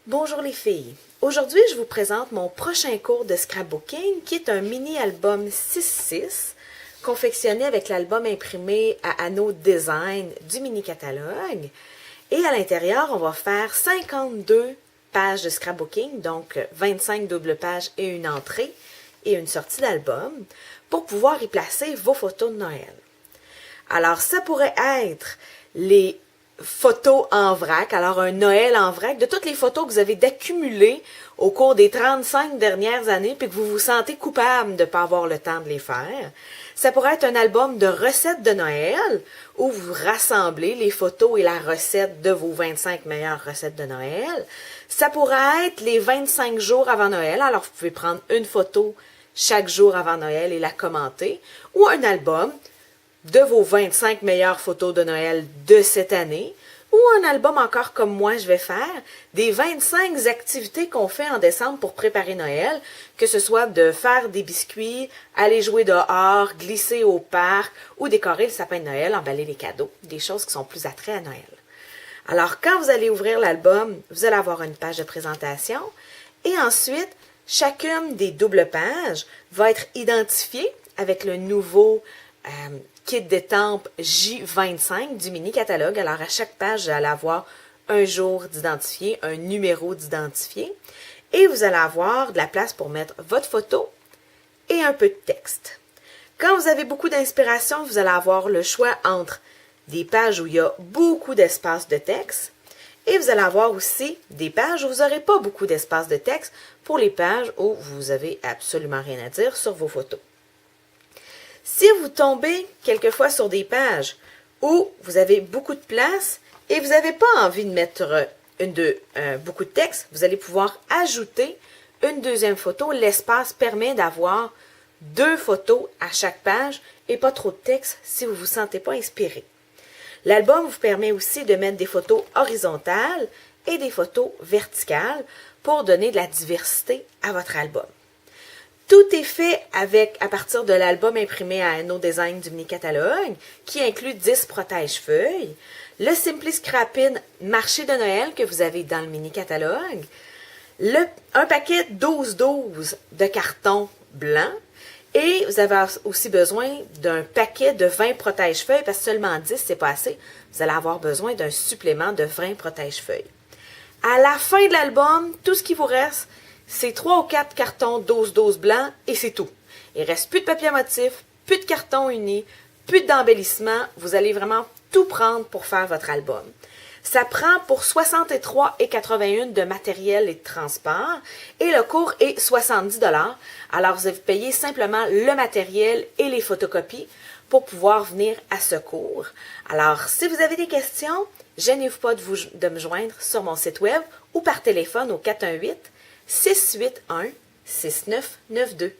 Bonjour les filles. Aujourd'hui, je vous présente mon prochain cours de scrapbooking qui est un mini-album 6-6 confectionné avec l'album imprimé à Anneau Design du mini-catalogue. Et à l'intérieur, on va faire 52 pages de scrapbooking, donc 25 doubles pages et une entrée et une sortie d'album pour pouvoir y placer vos photos de Noël. Alors, ça pourrait être les photos en vrac, alors un Noël en vrac, de toutes les photos que vous avez d'accumuler au cours des 35 dernières années, puis que vous vous sentez coupable de ne pas avoir le temps de les faire. Ça pourrait être un album de recettes de Noël, où vous rassemblez les photos et la recette de vos 25 meilleures recettes de Noël. Ça pourrait être les 25 jours avant Noël, alors vous pouvez prendre une photo chaque jour avant Noël et la commenter, ou un album de vos 25 meilleures photos de Noël de cette année, ou un album encore comme moi je vais faire, des 25 activités qu'on fait en décembre pour préparer Noël, que ce soit de faire des biscuits, aller jouer dehors, glisser au parc, ou décorer le sapin de Noël, emballer les cadeaux, des choses qui sont plus attraits à Noël. Alors, quand vous allez ouvrir l'album, vous allez avoir une page de présentation, et ensuite, chacune des doubles pages va être identifiée avec le nouveau kit d'étampes J25 du mini-catalogue. Alors, à chaque page, vous allez avoir un jour d'identifié, un numéro d'identifié, et vous allez avoir de la place pour mettre votre photo et un peu de texte. Quand vous avez beaucoup d'inspiration, vous allez avoir le choix entre des pages où il y a beaucoup d'espace de texte, et vous allez avoir aussi des pages où vous n'aurez pas beaucoup d'espace de texte pour les pages où vous avez absolument rien à dire sur vos photos. Si vous tombez quelquefois sur des pages où vous avez beaucoup de place et vous n'avez pas envie de mettre beaucoup de texte, vous allez pouvoir ajouter une deuxième photo. L'espace permet d'avoir 2 photos à chaque page et pas trop de texte si vous ne vous sentez pas inspiré. L'album vous permet aussi de mettre des photos horizontales et des photos verticales pour donner de la diversité à votre album. Tout est fait à partir de l'album imprimé à Anneau Design du mini-catalogue, qui inclut 10 protège-feuilles, le Simply Scrap-In marché de Noël que vous avez dans le mini-catalogue, un paquet 12-12 de carton blanc, et vous avez aussi besoin d'un paquet de 20 protège-feuilles, parce que seulement 10, c'est pas assez. Vous allez avoir besoin d'un supplément de 20 protège-feuilles. À la fin de l'album, tout ce qui vous reste, c'est 3 ou 4 cartons 12-12 blancs et c'est tout. Il ne reste plus de papier à motif, plus de cartons unis, plus d'embellissement. Vous allez vraiment tout prendre pour faire votre album. Ça prend pour 63,81 de matériel et de transport et le cours est 70 $. Alors, vous avez payé simplement le matériel et les photocopies pour pouvoir venir à ce cours. Alors, si vous avez des questions, gênez-vous pas de me joindre sur mon site web ou par téléphone au 418 681 6992.